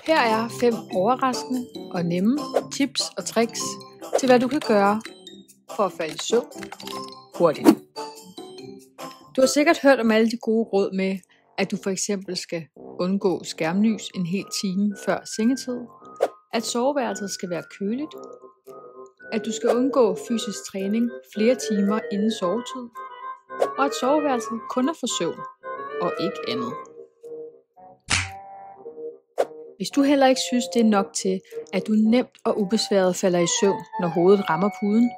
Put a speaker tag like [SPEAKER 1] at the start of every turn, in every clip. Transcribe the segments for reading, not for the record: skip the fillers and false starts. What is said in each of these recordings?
[SPEAKER 1] Her er 5 overraskende og nemme tips og tricks til, hvad du kan gøre for at falde i søvn hurtigt. Du har sikkert hørt om alle de gode råd med, at du for eksempel skal undgå skærmlys en hel time før sengetid, at soveværelset skal være køligt, at du skal undgå fysisk træning flere timer inden sovetid, og at soveværelset kun er for søvn og ikke andet. Hvis du heller ikke synes, det er nok til, at du nemt og ubesværet falder i søvn, når hovedet rammer puden,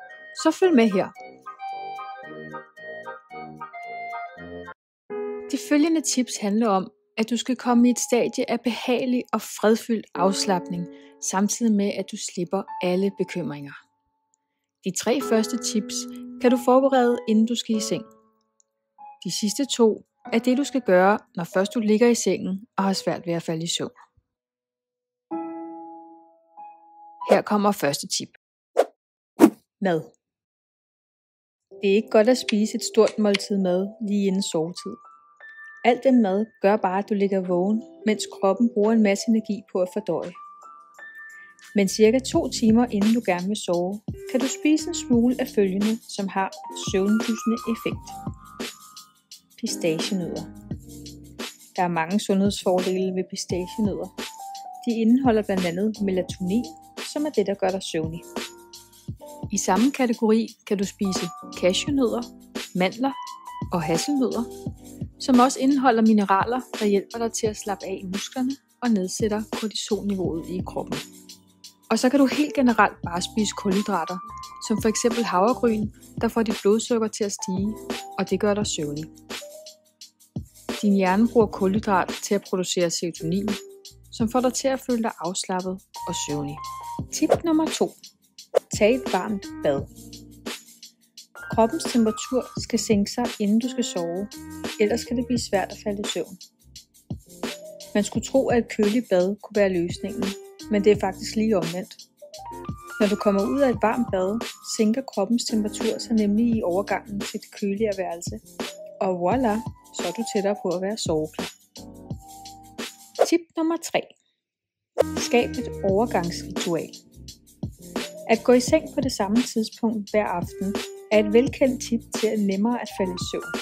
[SPEAKER 1] så følg med her. De følgende tips handler om, at du skal komme i et stadie af behagelig og fredfyldt afslapning, samtidig med at du slipper alle bekymringer. De 3 første tips kan du forberede, inden du skal i seng. De sidste 2 er det, du skal gøre, når først du ligger i sengen og har svært ved at falde i søvn. Her kommer første tip. Mad. Det er ikke godt at spise et stort måltid mad lige inden sovetid. Alt den mad gør bare, at du ligger vågen, mens kroppen bruger en masse energi på at fordøje. Men cirka 2 timer inden du gerne vil sove, kan du spise en smule af følgende, som har søvndyssende effekt. Pistacienødder. Der er mange sundhedsfordele ved pistacienødder. De indeholder blandt andet melatonin, som er det, der gør dig søvnig. I samme kategori kan du spise cashewnødder, mandler og hasselnødder, som også indeholder mineraler, der hjælper dig til at slappe af i musklerne og nedsætter kortisolniveauet i kroppen. Og så kan du helt generelt bare spise kulhydrater, som for eksempel havregryn, der får dit blodsukker til at stige, og det gør dig søvnig. Din hjerne bruger kulhydrat til at producere serotonin, som får dig til at føle dig afslappet og søvnig. Tip nummer 2. Tag et varmt bad. Kroppens temperatur skal sænke sig, inden du skal sove, ellers kan det blive svært at falde i søvn. Man skulle tro, at et køligt bad kunne være løsningen, men det er faktisk lige omvendt. Når du kommer ud af et varmt bad, sænker kroppens temperatur sig nemlig i overgangen til det køligere værelse, og voilà, så er du tættere på at være soveklar. Tip nummer 3. Skab et overgangsritual. At gå i seng på det samme tidspunkt hver aften er et velkendt tip til at nemmere at falde i søvn.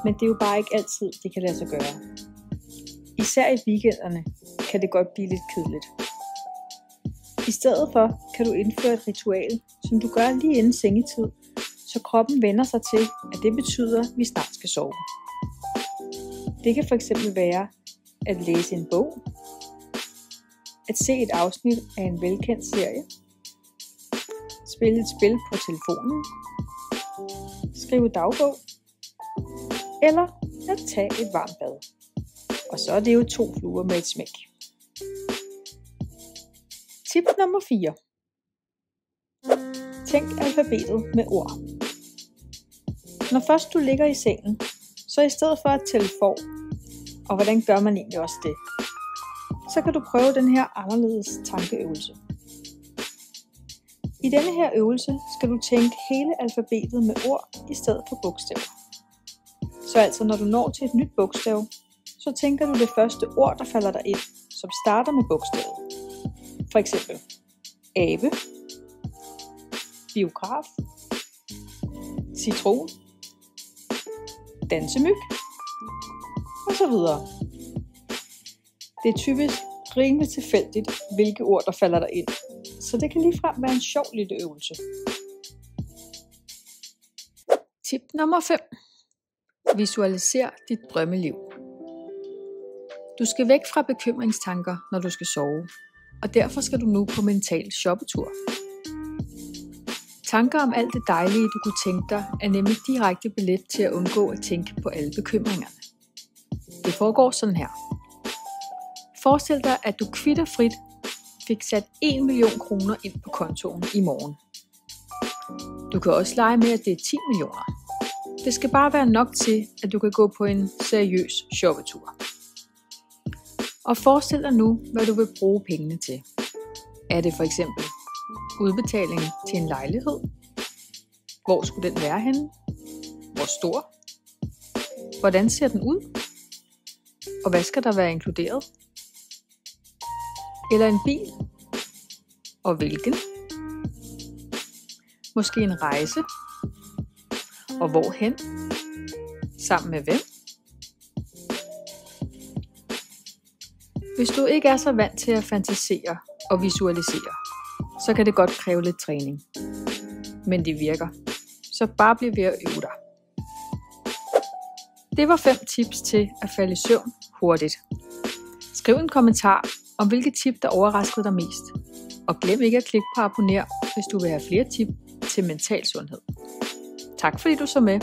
[SPEAKER 1] Men det er jo bare ikke altid, det kan lade sig gøre. Især i weekenderne kan det godt blive lidt kedeligt. I stedet for kan du indføre et ritual, som du gør lige inden sengetid, så kroppen vender sig til, at det betyder, at vi snart skal sove. Det kan fx være at læse en bog, at se et afsnit af en velkendt serie, spille et spil på telefonen, skrive dagbog, eller at tage et varmt bad. Og så er det jo 2 fluer med et smæk. Tip nummer 4. Tænk alfabetet med ord. Når først du ligger i sengen, så i stedet for at tælle for, og hvordan gør man egentlig også det, så kan du prøve den her anderledes tankeøvelse. I denne her øvelse skal du tænke hele alfabetet med ord i stedet for bogstaver. Så altså når du når til et nyt bogstav, så tænker du det første ord, der falder dig ind, som starter med bogstavet. For eksempel abe, biograf, citron, dansemyg og så videre. Det er typisk rimelig tilfældigt, hvilke ord der falder dig ind, så det kan ligefrem være en sjov lille øvelse. Tip nummer 5. Visualiser dit drømmeliv. Du skal væk fra bekymringstanker, når du skal sove, og derfor skal du nu på mental shoppetur. Tanker om alt det dejlige, du kunne tænke dig, er nemlig direkte billet til at undgå at tænke på alle bekymringerne. Det foregår sådan her. Forestil dig, at du kvitterfrit fik sat 1 million kroner ind på kontoen i morgen. Du kan også lege med, at det er 10 millioner. Det skal bare være nok til, at du kan gå på en seriøs shoppetur. Og forestil dig nu, hvad du vil bruge pengene til. Er det for eksempel udbetaling til en lejlighed? Hvor skulle den være henne? Hvor stor? Hvordan ser den ud? Og hvad skal der være inkluderet? eller en bil? Og hvilken? Måske en rejse? Og hvorhen? Sammen med hvem? Hvis du ikke er så vant til at fantasere og visualisere, så kan det godt kræve lidt træning. Men det virker. Så bare bliv ved at øve dig. Det var 5 tips til at falde i søvn hurtigt. Skriv en kommentar om hvilke tip der overraskede dig mest. Og glem ikke at klikke på abonner, hvis du vil have flere tip til mental sundhed. Tak fordi du så med,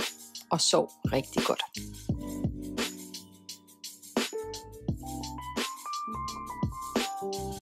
[SPEAKER 1] og sov rigtig godt.